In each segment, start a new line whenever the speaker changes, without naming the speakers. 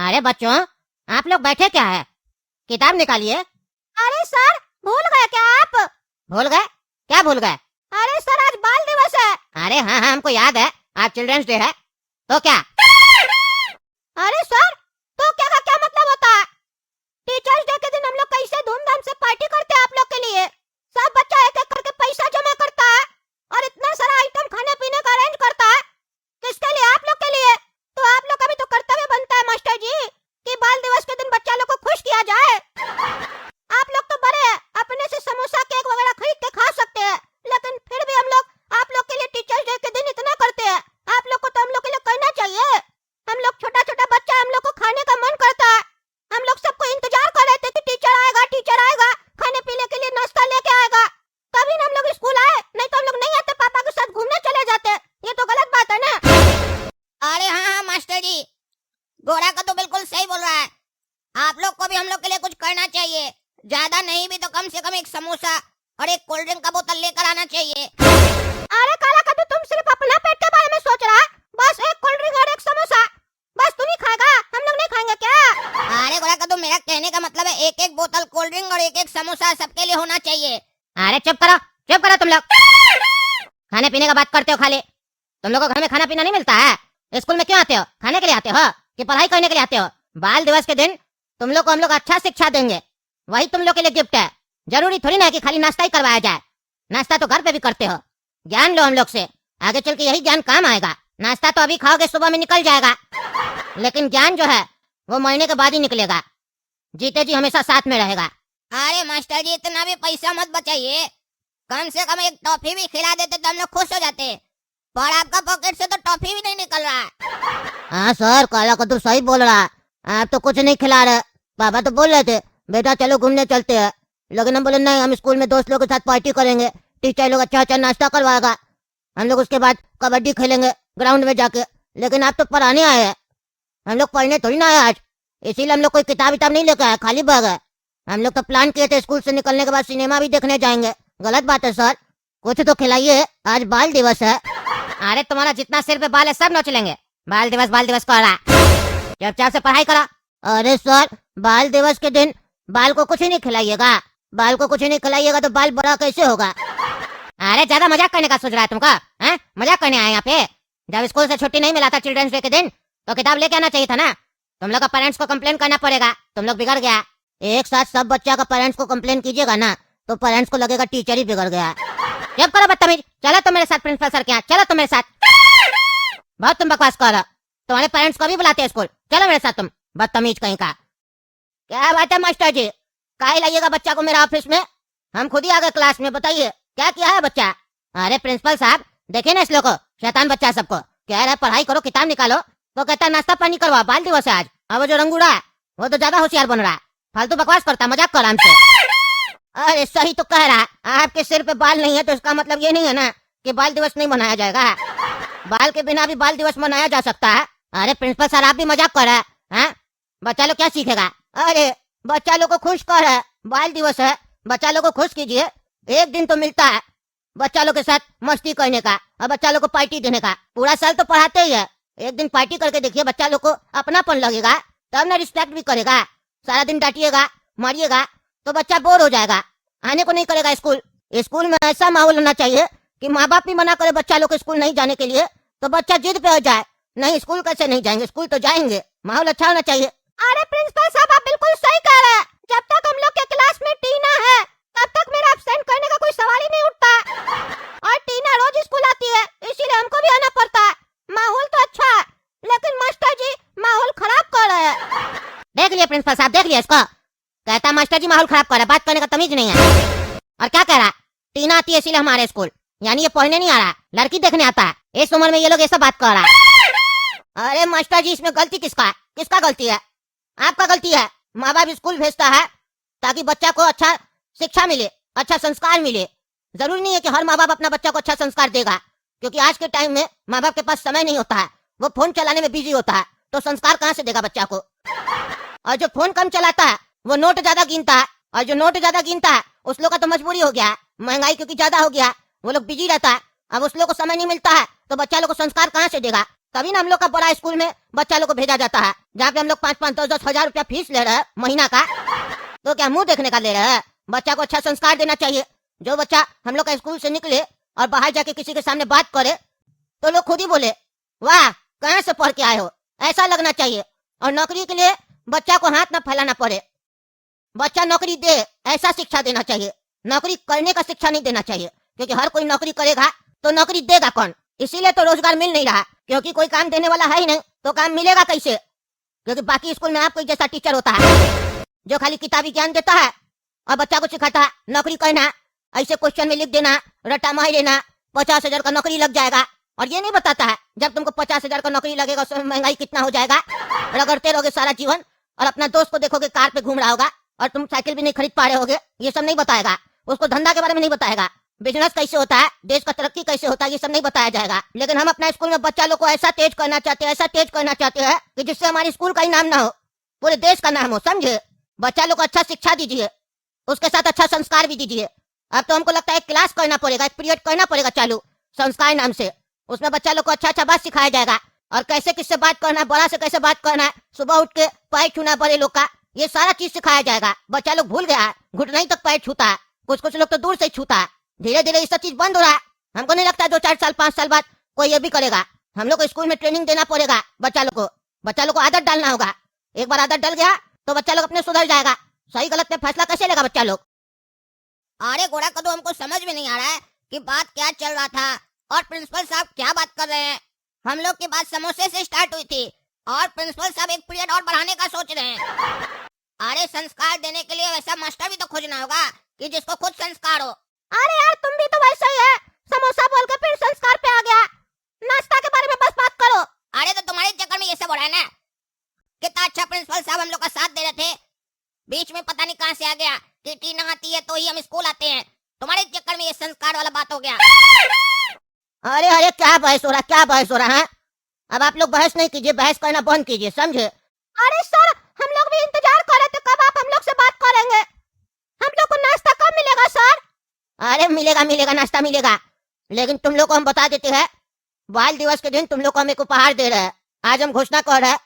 अरे बच्चों, आप लोग बैठे क्या है? किताब निकालिए। अरे सर, भूल गए क्या आप? भूल गए? क्या भूल गए? अरे सर, आज बाल दिवस है। अरे हाँ हाँ, हमको याद है, आज चिल्ड्रंस डे है। तो क्या? अरे सर, तो क्या का क्या मतलब होता है? टीचर्स डे के दिन हम लोग कैसे धूमधाम से पार्टी करते हैं आप लोग के लिए। सब बच्चा एक एक करके पैसा जमा करता है और इतना सारा आइटम खाने पीने का अरेंज करता है। किसके लिए? आप लोग के लिए। तो आप लोग का भी तो कर्तव्य बनता है मास्टर जी कि बाल दिवस के दिन बच्चा लोग को खुश किया जाए। आप लोग तो बड़े हैं, अपने से समोसा केक वगैरह खरीद के खा सकते हैं, लेकिन फिर भी हम लोग आप लोग के लिए टीचर्स डे के दिन इतना करते हैं। आप लोग को तो हम लोग के लिए करना चाहिए। हम लोग छोटा छोटा बच्चा, हम लोग को खाने का मन करता है। हम लोग सबको इंतजार कर रहे थे कि टीचर आएगा, खाने पीने के लिए नाश्ता लेके आएगा, तभी ना हम लोग स्कूल आए। नहीं तो हम लोग नहीं आते, पापा के साथ घूमने चले जाते। ये तो गलत बात है ना। अरे हाँ हाँ मास्टर जी, गोरा का तो बिल्कुल सही बोल रहा है। आप लोग को भी हम लोग के लिए कुछ करना चाहिए। ज्यादा नहीं भी तो कम से कम एक समोसा और एक कोल्ड ड्रिंक का बोतल लेकर आना चाहिए। अरे काला कद्दू, तुम सिर्फ अपना पेट के बारे में सोच रहा है। बस एक कोल्ड ड्रिंक और एक समोसा, बस तुम ही खाएगा, हम लोग नहीं खाएंगे क्या? अरे गोरा कद्दू, मेरा कहने का मतलब है एक एक बोतल कोल्ड ड्रिंक और एक एक समोसा सबके लिए होना चाहिए। अरे चुप करो तुम लोग। खाने पीने का बात करते हो खाली। तुम लोग को घर में खाना पीना नहीं मिलता है? स्कूल में क्यों आते हो? खाने के लिए आते हो कि पढ़ाई करने के लिए आते हो? बाल दिवस के दिन तुम लोग को हम लोग अच्छा शिक्षा देंगे, वही तुम लोग के लिए गिफ्ट है। जरूरी थोड़ी ना कि खाली नाश्ता ही करवाया जाए। नाश्ता तो घर पे भी करते हो। ज्ञान लो हम लोग से, आगे चल के यही ज्ञान काम आएगा। नाश्ता तो अभी खाओगे, सुबह में निकल जाएगा, लेकिन ज्ञान जो है वो महीने के बाद ही निकलेगा। जीते जी हमेशा साथ में रहेगा। अरे मास्टर जी, इतना भी पैसा मत बचाइए। कम से कम एक टॉफी भी खिला देते तो हम लोग खुश हो जाते। पर आपका पॉकेट से तो टॉफी भी नहीं निकल रहा है। हाँ सर, काला कद्दू सही बोल रहा है। आप तो कुछ नहीं खिला रहे। पापा तो बोल रहे थे बेटा चलो घूमने चलते हैं, लेकिन हम बोले नहीं, हम स्कूल में दोस्त लोग के साथ पार्टी करेंगे, टीचर लोग अच्छा अच्छा नाश्ता करवाएगा, हम लोग उसके बाद कबड्डी खेलेंगे ग्राउंड में जाके। लेकिन आप तो पढ़ाने आए हैं, हम लोग पढ़ने थोड़ी ना आए आज। इसीलिए हम लोग कोई किताब नहीं लेकर आए, खाली बैग है। हम लोग तो प्लान किए थे स्कूल से निकलने के बाद सिनेमा भी देखने जाएंगे। गलत बात है सर, कुछ तो खिलाइए, आज बाल दिवस है। अरे तुम्हारा जितना सिर पे बाल है सब नोच लेंगे। बाल दिवस को रहा, चुपचाप से पढ़ाई करा। अरे सर, बाल दिवस के दिन बाल को कुछ नहीं खिलाइएगा। बाल को कुछ नहीं खिलाइएगा तो बाल बड़ा कैसे होगा? अरे ज्यादा मजाक करने का सोच रहा है तुमका? हैं? मजाक करने आए यहाँ पे? जब स्कूल से छुट्टी नहीं मिला था चिल्ड्रंस डे के दिन तो किताब लेके आना चाहिए था ना। तुम लोग का पेरेंट्स को कंप्लेन करना पड़ेगा, तुम लोग बिगड़ गया। एक साथ सब बच्चा का पेरेंट्स को कंप्लेन कीजिएगा ना तो पेरेंट्स को लगेगा टीचर ही बिगड़ गया। जब करो बदतमीज, चलो तुम मेरे साथ प्रिंसिपल सर के यहाँ, चलो तुम मेरे साथ। बहुत तुम बकवास कर रहे हो, तुम्हारे पेरेंट्स को भी बुलाते हैं स्कूल, चलो मेरे साथ तुम, बदतमीज कहीं का। क्या बात है मास्टर जी, काहे लाइएगा बच्चा को मेरा ऑफिस में? हम खुद ही आ गए क्लास में, बताइए क्या किया है बच्चा? अरे प्रिंसिपल साहब, देखे ना इस लोग को, शैतान बच्चा सबको कह रहा है पढ़ाई करो, किताब निकालो, तो कहता है नाश्ता पानी करवा, बाल दिवस है आज। अब वो जो रंगूड़ा है वो तो ज्यादा होशियार बन रहा है, फालतू बकवास करता, मजाक कर हमसे। अरे सही तो कह रहा है, आपके सिर पे बाल नहीं है तो इसका मतलब ये नहीं है ना कि बाल दिवस नहीं मनाया जाएगा। बाल के बिना भी बाल दिवस मनाया जा सकता है। अरे प्रिंसिपल सर, आप भी मजाक कर रहे हैं। बच्चा लोग क्या सीखेगा? अरे बच्चा लोग को खुश कर रहे, बाल दिवस है, बच्चा लोग को खुश कीजिए। एक दिन तो मिलता है बच्चा लोग के साथ मस्ती करने का और बच्चा लोग को पार्टी देने का। पूरा साल तो पढ़ाते ही है, एक दिन पार्टी करके देखिए, बच्चा लोग को अपनापन लगेगा, तब ना रिस्पेक्ट भी करेगा। सारा दिन डांटिएगा मारिएगा तो बच्चा बोर हो जाएगा, आने को नहीं करेगा स्कूल। स्कूल में ऐसा माहौल होना चाहिए कि माँ बाप भी मना करे बच्चा लोग को स्कूल नहीं जाने के लिए तो बच्चा जिद पे हो जाए, नहीं स्कूल कैसे नहीं जाएंगे, स्कूल तो जाएंगे। माहौल अच्छा होना चाहिए। अरे प्रिंसिपल साहब, आप बिल्कुल सही कह रहे हैं। जब तक हम लोग के क्लास में टीना है तब तक मेरा एब्सेंट करने का कोई सवाल ही नहीं उठता। और टीना रोज स्कूल आती है, इसीलिए हमको भी आना पड़ता है। माहौल तो अच्छा है, लेकिन मास्टर जी माहौल खराब कर रहे हैं। देख लिया प्रिंसिपल साहब, देख लिया इसको, कहता मास्टर जी माहौल खराब कर रहा है, बात करने का तमीज नहीं है। और क्या कह रहा है? टीना आती है इसीलिए हमारे स्कूल, यानी ये पढ़ने नहीं आ रहा, लड़की देखने आता है। इस उम्र में ये लोग ऐसा बात कर रहा है। अरे मास्टर जी, इसमें गलती किसका है? किसका गलती है? आपका गलती है। माँ बाप स्कूल भेजता है ताकि बच्चा को अच्छा शिक्षा मिले, अच्छा संस्कार मिले। जरूरी नहीं है कि हर माँ बाप अपना बच्चा को अच्छा संस्कार देगा, क्योंकि आज के टाइम में माँ बाप के पास समय नहीं होता है, वो फोन चलाने में बिजी होता है, तो संस्कार कहाँ से देगा बच्चा को? और जो फोन कम चलाता है वो नोट ज्यादा गिनता है, और जो नोट ज्यादा गिनता है उस लोग का तो मजबूरी हो गया, महंगाई क्योंकि ज्यादा हो गया, वो लोग बिजी रहता है। अब उस लोग को समय नहीं मिलता है तो बच्चा लोग को संस्कार कहाँ से देगा? तभी ना हम लोग का बड़ा स्कूल में बच्चा लोग को भेजा जाता है, जहाँ पे हम लोग 5-5, 10-10 हजार रुपया फीस ले रहे हैं महीना का। तो क्या मुंह देखने का ले रहे हैं? बच्चा को अच्छा संस्कार देना चाहिए। जो बच्चा हम लोग का स्कूल से निकले और बाहर जाके किसी के सामने बात करे तो लोग खुद ही बोले वाह कहाँ से पढ़ के आए हो, ऐसा लगना चाहिए। और नौकरी के लिए बच्चा को हाथ न फैलाना पड़े, बच्चा नौकरी दे ऐसा शिक्षा देना चाहिए, नौकरी करने का शिक्षा नहीं देना चाहिए। क्योंकि हर कोई नौकरी करेगा तो नौकरी देगा कौन? इसीलिए तो रोजगार मिल नहीं रहा, क्योंकि कोई काम देने वाला है ही नहीं, तो काम मिलेगा कैसे? क्योंकि बाकी स्कूल में आपको जैसा टीचर होता है जो खाली किताबी ज्ञान देता है और बच्चा को सिखाता है नौकरी करना, ऐसे क्वेश्चन में लिख देना, रट्टा मार देना, 50,000 का नौकरी लग जाएगा। और ये नहीं बताता है जब तुमको 50,000 का नौकरी लगेगा उसमें महंगाई कितना हो जाएगा, रगड़ते रहोगे सारा जीवन, और अपना दोस्त को देखोगे कार पे घूम रहा होगा और तुम साइकिल भी नहीं खरीद पा रहे होगे। ये सब नहीं बताएगा उसको, धंधा के बारे में नहीं बताएगा, बिजनेस कैसे होता है, देश का तरक्की कैसे होता है, ये सब नहीं बताया जाएगा। लेकिन हम अपना स्कूल में बच्चा लोग को ऐसा तेज करना चाहते हैं, ऐसा तेज करना चाहते हैं कि जिससे हमारे स्कूल का ही नाम ना हो, पूरे देश का नाम हो, समझे? बच्चा लोग को अच्छा शिक्षा दीजिए, उसके साथ अच्छा संस्कार भी दीजिए। अब तो हमको लगता है क्लास करना पड़ेगा, एक पीरियड करना पड़ेगा चालू संस्कार नाम से, उसमें बच्चा लोग को अच्छा अच्छा बात सिखाया जाएगा और कैसे किससे बात करना है, बड़ा से कैसे बात करना है, सुबह उठ के पैर छूना बड़े लोग का, ये सारा चीज सिखाया जाएगा। बच्चा लोग भूल गया है, घुटना ही तक पैर छूता है, कुछ कुछ लोग तो दूर से छूता है। धीरे धीरे ये सब चीज बंद हो रहा है। हमको नहीं लगता 2-4 साल 5 साल बाद कोई ये भी करेगा। हम लोग को स्कूल में ट्रेनिंग देना पड़ेगा बच्चा लोग को आदत डालना होगा। एक बार आदत डल गया तो बच्चा लोग अपने सुधर जाएगा। सही गलत में फैसला कैसे लेगा बच्चा लोग?
अरे घोड़ा कदू, हमको समझ में नहीं आ रहा है कि बात क्या चल रहा था और प्रिंसिपल साहब क्या बात कर रहे हैं। हम लोग की बात समोसे से स्टार्ट हुई थी और प्रिंसिपल साहब एक पीरियड और बढ़ाने का सोच रहे हैं। अरे संस्कार देने के लिए वैसा मास्टर भी तो खोजना होगा कि जिसको खुद संस्कार हो।
अरे यार तुम भी तो वैसा ही है, समोसा बोल के फिर संस्कार पे आ गया। नाश्ता के बारे में बस बात करो।
अरे तो तुम्हारे चक्कर में ये सब हो रहा है ना। कितना अच्छा प्रिंसिपल साहब हम लोग का साथ दे रहे थे, बीच में पता नहीं कहां से आ गया कि टीना आती है तो ही हम स्कूल आते हैं। तुम्हारे चक्कर में ये संस्कार वाला बात हो गया।
अरे अरे क्या बहस हो रहा, क्या बहस हो रहा है? अब आप लोग बहस नहीं कीजिए, बहस करना बंद कीजिए, समझे? अरे सर हम लोग भी इंतजार कर रहे थे कब आप हम लोग से बात करेंगे। हम लोग को नाश्ता कब मिलेगा सर? अरे मिलेगा मिलेगा, नाश्ता मिलेगा, लेकिन तुम लोग को हम बता देते हैं बाल दिवस के दिन तुम लोग को हम एक उपहार दे रहे हैं। आज हम घोषणा कर रहे हैं,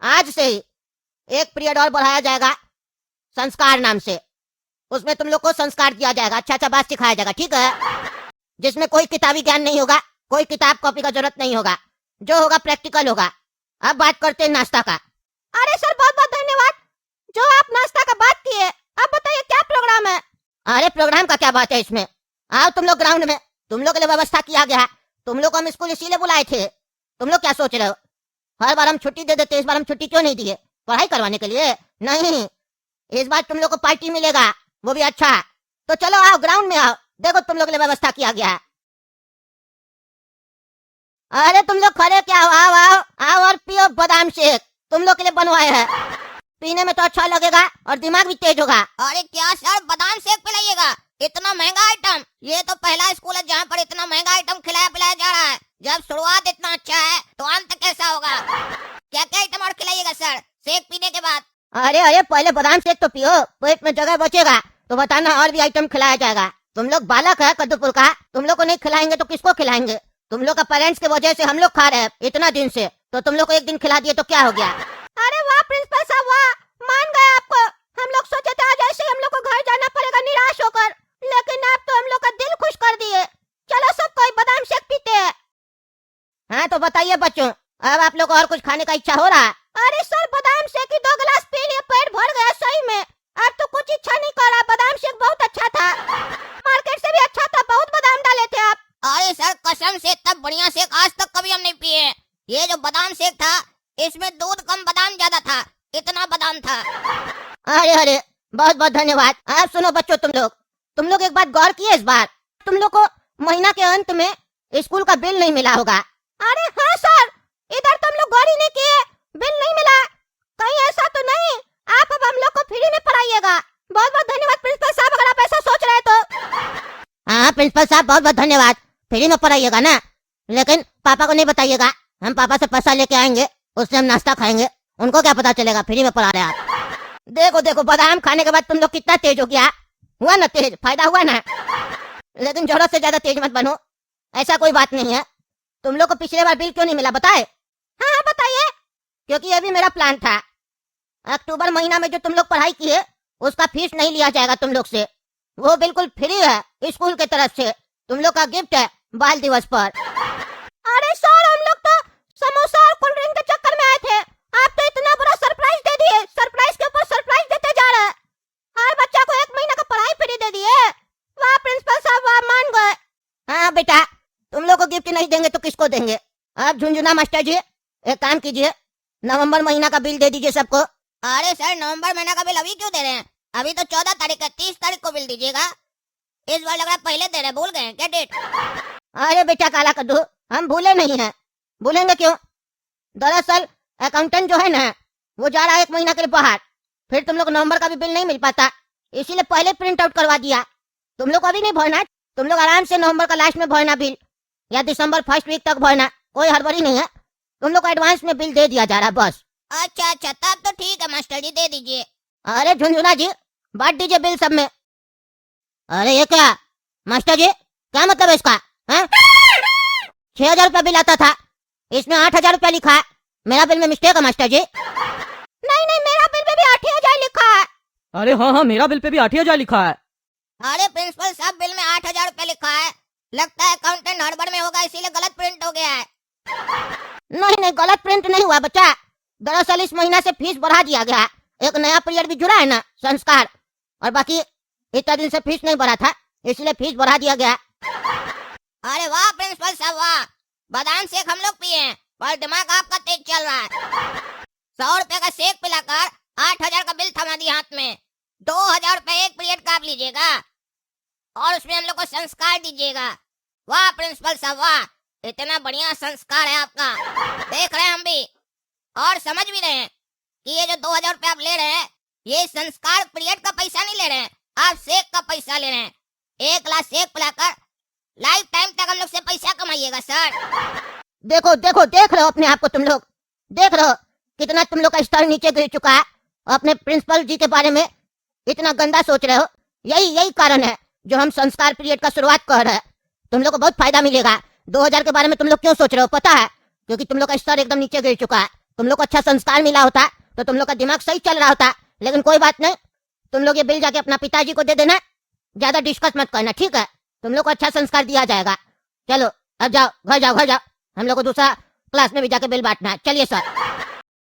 आज से ही एक पीरियड और बढ़ाया जाएगा संस्कार नाम से। उसमें तुम लोग को संस्कार दिया जाएगा, अच्छा अच्छा बात सिखाया जाएगा, ठीक है? जिसमें कोई किताबी ज्ञान नहीं होगा, कोई किताब कॉपी का जरूरत नहीं होगा, जो होगा प्रैक्टिकल होगा। अब बात करते हैं नाश्ता का। अरे सर बहुत बहुत धन्यवाद जो आप नाश्ता का बात किए। अब बताइए क्या प्रोग्राम है? अरे प्रोग्राम का क्या बात है इसमें, आओ तुम लोग ग्राउंड में, तुम लोग के लिए व्यवस्था किया गया है। तुम लोग को हम स्कूल इसीलिए बुलाए थे। तुम लोग क्या सोच रहे हो हर बार हम छुट्टी दे देते, इस बार हम छुट्टी क्यों नहीं दिए? पढ़ाई करवाने के लिए नहीं, इस बार तुम लोग को पार्टी मिलेगा, वो भी अच्छा। तो चलो आओ ग्राउंड में आओ, देखो तुम लोग के लिए व्यवस्था किया गया है। अरे तुम लोग खड़े क्या हो, आओ आओ आओ और पियो बादाम शेक, तुम लोग के लिए बनवाए हैं। पीने में तो अच्छा लगेगा और दिमाग भी तेज होगा।
अरे क्या सर बादाम शेक पिलाइएगा? इतना महंगा आइटम? ये तो पहला स्कूल है जहाँ पर इतना महंगा आइटम खिलाया पिलाया जा रहा है। जब शुरुआत इतना अच्छा है तो अंत कैसा होगा? क्या क्या आइटम और खिलाइएगा सर शेक पीने के बाद?
अरे अरे पहले बादाम शेक तो पियो, पेट में जगह बचेगा तो बताना और भी आइटम खिलाया जाएगा। तुम लोग बालक है कद्दूपुर का, तुम लोग को नहीं खिलाएंगे तो किसको खिलाएंगे? तुम लोग का पेरेंट्स की वजह से हम लोग खा रहे हैं इतना दिन से, तो तुम लोग को एक दिन खिला दिए तो क्या हो गया? अरे वाह प्रिंसिपल साहब वाह, मान गए आपको। हम लोग सोचे थे आज ऐसे हम लोग को घर जाना पड़ेगा निराश होकर, लेकिन आप तो हम लोग का दिल खुश कर दिए। चलो सब कोई बादाम शेक पीते हैं। हाँ तो बताइए बच्चों, अब आप लोग को और कुछ खाने का इच्छा हो रहा है? अरे सर बादाम शेक की 2 गिलास पी लिए, पेट भर गया सही में। अब तो कुछ इच्छा नहीं कर रहा, बादाम शेक बहुत अच्छा था, मार्केट से भी अच्छा था, बहुत बादाम डाले थे आप।
अरे सर कसम से इतना बढ़िया शेक आज तक कभी हम नहीं पिए। ये जो बादाम शेक था इसमें दूध कम बादाम ज्यादा था, इतना बादाम था।
अरे अरे बहुत बहुत धन्यवाद। आप सुनो बच्चों, तुम लोग एक बात गौर किए, इस बार तुम लोग को महीना के अंत में स्कूल का बिल नहीं मिला होगा। अरे हाँ सर, इधर तुम लोग गौर ही नहीं किए, बिल नहीं मिला। कहीं ऐसा तो नहीं आप अब हम लोग को फ्री में पढ़ाइएगा? बहुत बहुत धन्यवाद प्रिंसिपल साहब, अगर आप ऐसा सोच रहे तो। हाँ प्रिंसिपल साहब बहुत बहुत धन्यवाद, फ्री में पढ़ाइएगा ना, लेकिन पापा को नहीं बताइएगा। हम पापा से पैसा लेके आएंगे, उससे हम नाश्ता खाएंगे, उनको क्या पता चलेगा फ्री में पढ़ा रहे आप। देखो देखो बादाम खाने के बाद तुम लोग कितना तेज हो गया, हुआ ना तेज, फायदा हुआ ना। लेकिन जरूरत से ज्यादा तेज मत बनो, ऐसा कोई बात नहीं है। तुम लोग को पिछले बार बिल क्यों नहीं मिला बताए? हाँ बताइए। क्योंकि ये भी मेरा प्लान था। अक्टूबर महीना में जो तुम लोग पढ़ाई किए उसका फीस नहीं लिया जाएगा तुम लोग से, वो बिल्कुल फ्री है स्कूल की तरफ से, तुम लोग का गिफ्ट है बाल दिवस पर। अरे सर हम लोग तो समोसा और कोल्ड ड्रिंक के चक्कर में आए थे, आप तो इतना बड़ा सरप्राइज दे दिए, सरप्राइज के ऊपर सरप्राइज देते जा रहे हैं। हर बच्चा को 1 महीना का पढ़ाई फ्री दे दिए। वाह प्रिंसिपल साहब वाह, मान गए। हाँ बेटा, तुम लोग को गिफ्ट नहीं देंगे तो किसको देंगे? आप झुंझुना मास्टर जी एक काम कीजिए, नवंबर महीना का बिल दे दीजिए सबको।
अरे सर नवंबर महीना का बिल अभी क्यों दे रहे हैं? अभी तो 14 तारीख है, 30 तारीख को बिल दीजिएगा। इस बार लग रहा है पहले दे रहे हैं, भूल गए क्या डेट?
अरे बेटा काला कद्दू, हम भूले नहीं हैं। भूलेंगे क्यों? दरअसल अकाउंटेंट जो है ना वो जा रहा है 1 महीना के लिए बाहर, फिर तुम लोग नवंबर का भी बिल नहीं मिल पाता, इसीलिए पहले प्रिंट आउट करवा दिया। तुम लोग को अभी नहीं भरना, तुम लोग आराम से नवंबर का लास्ट में भरना बिल, या दिसंबर फर्स्ट वीक तक भरना, कोई हड़बड़ी नहीं है। तुम लोग को एडवांस में बिल दे दिया जा रहा है बस।
अच्छा अच्छा तब तो ठीक है मास्टर जी, दे दीजिए।
अरे झुंझुना जी बांट दीजिए बिल सब में। अरे ये क्या मास्टर जी, क्या मतलब है इसका? 6,000 रुपया बिल आता था, इसमें 8,000 रुपया लिखा है, मेरा बिल में मिस्टेक है मास्टर जी। नहीं नहीं मेरा बिल पे भी 8,000 लिखा है।
अरे हाँ मेरा बिल पे भी 8,000 लिखा है।
अरे प्रिंसिपल साहब बिल में 8,000 रुपया लिखा है, लगता है अकाउंटेंट हड़बड़ में होगा इसीलिए गलत प्रिंट हो गया है।
नहीं नहीं गलत प्रिंट नहीं हुआ बच्चा, दरअसल इस महीना से फीस बढ़ा दिया गया, एक नया पीरियड भी जुड़ा है ना संस्कार, और बाकी इतना दिन से फीस नहीं बढ़ा था इसलिए फीस बढ़ा दिया गया।
अरे वाह प्रिंसिपल साहब वाह, बादाम शेक हम लोग पिए हैं पर दिमाग आपका तेज चल रहा है। 100 रुपए का शेक पिलाकर 8,000 का बिल थमा दिया हाथ में। 2,000 रुपए एक पीरियड का आप लीजिएगा और उसमें हम लोग को संस्कार दीजिएगा। वाह प्रिंसिपल साहब वाह, इतना बढ़िया संस्कार है आपका, देख रहे हैं हम भी और समझ भी रहे हैं कि ये जो 2,000 रुपए आप ले रहे हैं ये संस्कार पीरियड का पैसा नहीं ले रहे हैं, आप शेक का पैसा ले रहे हैं। 1 गिलास शेक पिलाकर लाइफ टाइम तक हम लोग से पैसा कमाइएगा सर।
देखो देखो देख रहे हो अपने आप को, तुम लोग देख रहे हो कितना तुम लोग का स्तर नीचे गिर चुका है, अपने प्रिंसिपल जी के बारे में इतना गंदा सोच रहे हो। यही कारण है जो हम संस्कार पीरियड का शुरुआत कर रहे हैं, तुम लोग को बहुत फायदा मिलेगा। 2,000 के बारे में तुम लोग क्यों सोच रहे हो पता है? क्योंकि तुम लोग का स्तर एकदम नीचे गिर चुका है। तुम लोग को अच्छा संस्कार मिला होता तो तुम लोग का दिमाग सही चल रहा होता, लेकिन कोई बात नहीं, तुम लोग ये बिल जाके अपना पिताजी को दे देना, ज्यादा डिस्कस मत करना ठीक है? तुम लोग को अच्छा संस्कार दिया जाएगा। चलो अब जाओ घर जाओ, हम लोग को दूसरा क्लास में भी जाके बिल बांटना है। चलिए सर।